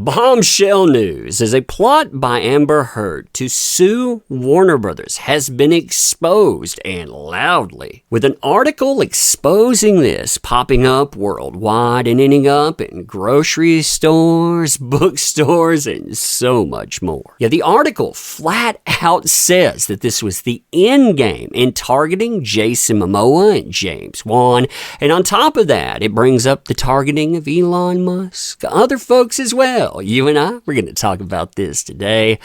Bombshell news as a plot by Amber Heard to sue Warner Brothers has been exposed, and loudly, with an article exposing this popping up worldwide and ending up in grocery stores, bookstores, and so much more. Yeah, the article flat out says that this was the end game in targeting Jason Momoa and James Wan, and on top of that, it brings up the targeting of Elon Musk, other folks as well. You and I, we're going to talk about this today.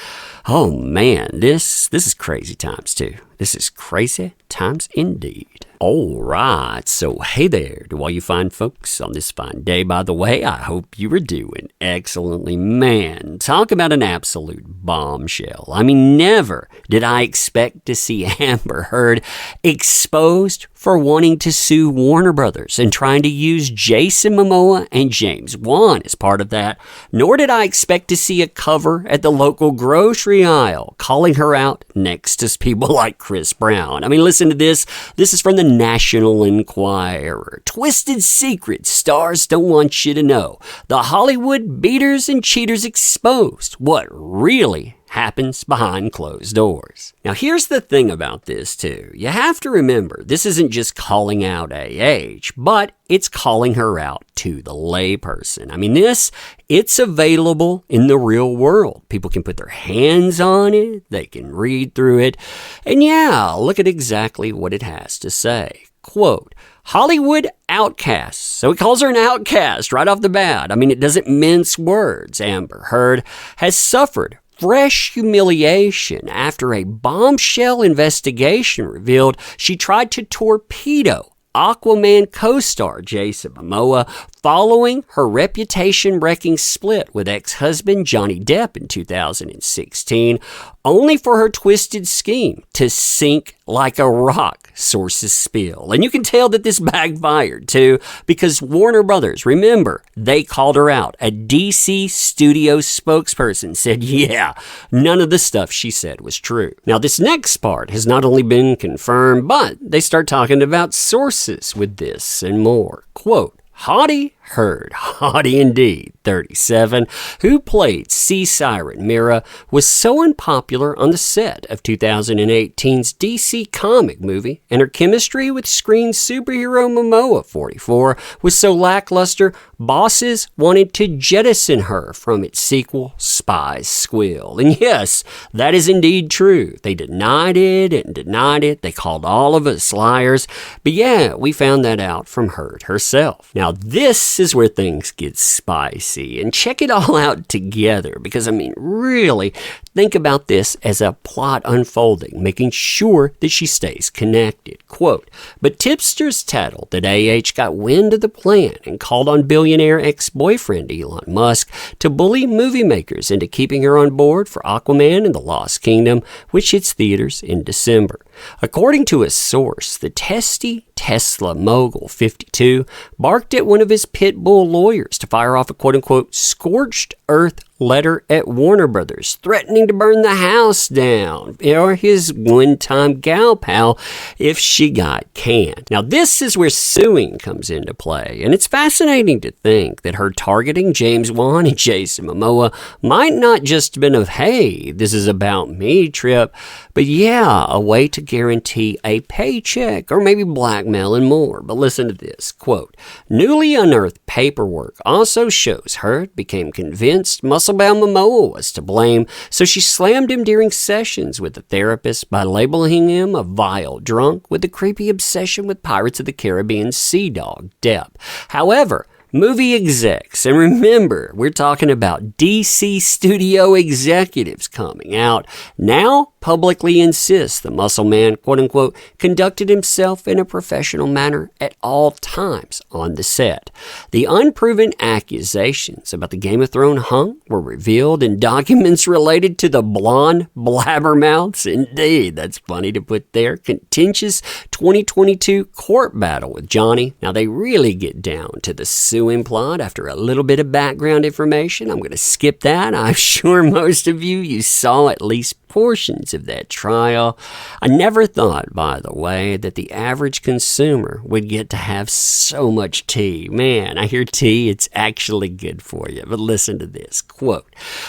Oh man, this is crazy times too. This is crazy times indeed. All right, so hey there to all you fine folks on this fine day. By the way, I hope you are doing excellently. Man, talk about an absolute bombshell. I mean, never did I expect to see Amber Heard exposed for wanting to sue Warner Brothers and trying to use Jason Momoa and James Wan as part of that. Nor did I expect to see a cover at the local grocery aisle calling her out next to people like Chris Brown. I mean, listen to this. This is from the National Enquirer. Twisted secrets stars don't want you to know. The Hollywood beaters and cheaters exposed. What really happens behind closed doors. Now, here's the thing about this, too. You have to remember, this isn't just calling out AH, but it's calling her out to the layperson. I mean, it's available in the real world. People can put their hands on it, they can read through it, and yeah, look at exactly what it has to say. Quote, Hollywood outcasts. So he calls her an outcast right off the bat. I mean, it doesn't mince words. Amber Heard has suffered fresh humiliation after a bombshell investigation revealed she tried to torpedo Aquaman co-star Jason Momoa following her reputation-wrecking split with ex-husband Johnny Depp in 2016, only for her twisted scheme to sink like a rock, sources spill. And you can tell that this backfired, too, because Warner Brothers, remember, they called her out. A DC studio spokesperson said, yeah, none of the stuff she said was true. Now, this next part has not only been confirmed, but they start talking about sources with this and more. Quote, Hottie Heard, hottie indeed, 37, who played Sea Siren Mira, was so unpopular on the set of 2018's DC comic movie, and her chemistry with screen superhero Momoa, 44, was so lackluster, bosses wanted to jettison her from its sequel, Spies Squill. And yes, that is indeed true. They denied it and denied it. They called all of us liars. But yeah, we found that out from Heard herself. Now, this is where things get spicy, and check it all out together, because I mean, really think about this as a plot unfolding, making sure that she stays connected. Quote, but tipsters tattled that AH got wind of the plan and called on billionaire ex-boyfriend Elon Musk to bully movie makers into keeping her on board for Aquaman and the Lost Kingdom, which hits theaters in December. According to a source, the testy Tesla mogul 52 barked at one of his pit bull lawyers to fire off a quote-unquote scorched earth letter at Warner Brothers, threatening to burn the house down, or his one-time gal pal if she got canned. Now, this is where suing comes into play, and it's fascinating to think that her targeting James Wan and Jason Momoa might not just have been of, hey, this is about me trip, but yeah, a way to guarantee a paycheck or maybe blackmail and more. But listen to this, quote, newly unearthed paperwork also shows Heard became convinced muscle-bound Momoa was to blame, so she slammed him during sessions with the therapist by labeling him a vile drunk with a creepy obsession with Pirates of the Caribbean sea dog Depp. However, movie execs, and remember, we're talking about DC studio executives coming out, now publicly insist the muscle man, quote-unquote, conducted himself in a professional manner at all times on the set. The unproven accusations about the Game of Thrones hunk were revealed in documents related to the blonde blabbermouth's, indeed, that's funny to put there, contentious 2022 court battle with Johnny. Now, they really get down to the SUING plot after a little bit of background information. I'm going to skip that. I'm sure most of you saw at least portions of that trial. I never thought, by the way, that the average consumer would get to have so much tea. Man, I hear tea, it's actually good for you. But listen to this, quote,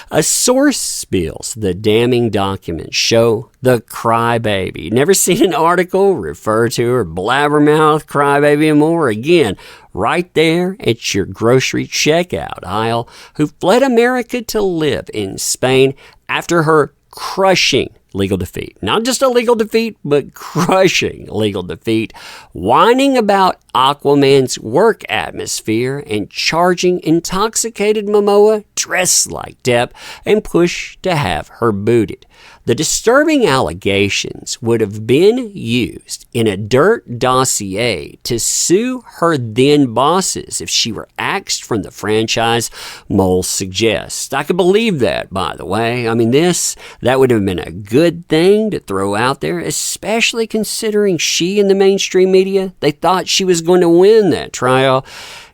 "A source spills the damning documents show the crybaby." Never seen an article refer to her blabbermouth, crybaby, and more. Again, right there at your grocery checkout aisle, who fled America to live in Spain after her crushing legal defeat. Not just a legal defeat, but crushing legal defeat. Whining about Aquaman's work atmosphere and charging intoxicated Momoa dressed like Depp and pushed to have her booted. The disturbing allegations would have been used in a dirt dossier to sue her then bosses if she were axed from the franchise, Mole suggests. I could believe that, by the way. I mean, that would have been a good thing to throw out there, especially considering she and the mainstream media, they thought she was going to win that trial.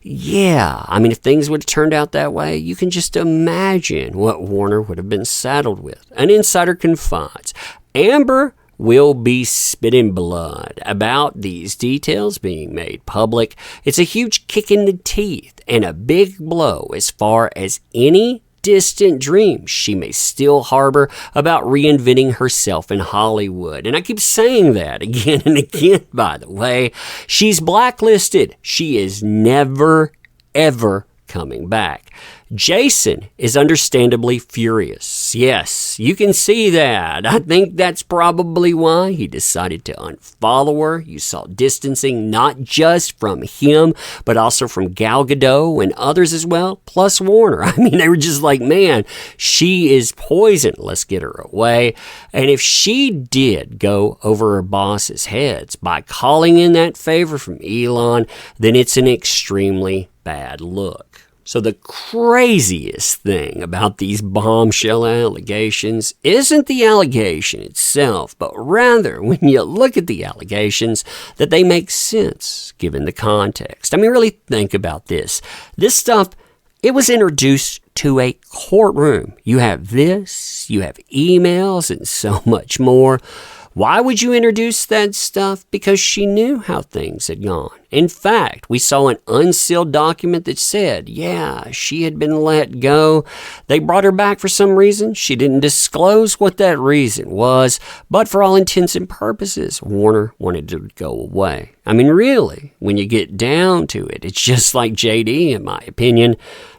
Yeah, I mean, if things would have turned out that way, you can just imagine what Warner would have been saddled with. An insider confides, Amber will be spitting blood about these details being made public. It's a huge kick in the teeth and a big blow as far as any distant dreams she may still harbor about reinventing herself in Hollywood. And I keep saying that again and again, by the way. She's blacklisted. She is never, ever coming back. Jason is understandably furious. Yes, you can see that. I think that's probably why he decided to unfollow her. You saw distancing not just from him, but also from Gal Gadot and others as well, plus Warner. I mean, they were just like, man, she is poison. Let's get her away. And if she did go over her boss's heads by calling in that favor from Elon, then it's an extremely bad look. So the craziest thing about these bombshell allegations isn't the allegation itself, but rather when you look at the allegations that they make sense given the context. I mean, really think about this. This stuff, it was introduced to a courtroom. You have this, you have emails, and so much more. Why would you introduce that stuff? Because she knew how things had gone. In fact, we saw an unsealed document that said, yeah, she had been let go. They brought her back for some reason. She didn't disclose what that reason was, but for all intents and purposes, Warner wanted to go away. I mean, really, when you get down to it, it's just like JD, in my opinion.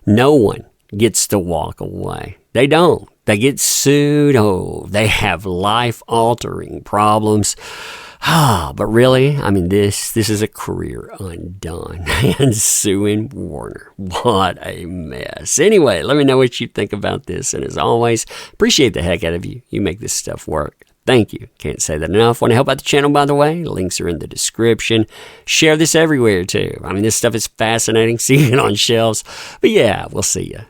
No one gets to walk away. They don't. They get sued. Oh, they have life-altering problems. But really, I mean, this is a career undone. And suing Warner. What a mess. Anyway, let me know what you think about this. And as always, appreciate the heck out of you. You make this stuff work. Thank you. Can't say that enough. Want to help out the channel, by the way? Links are in the description. Share this everywhere, too. I mean, this stuff is fascinating. See it on shelves. But yeah, we'll see you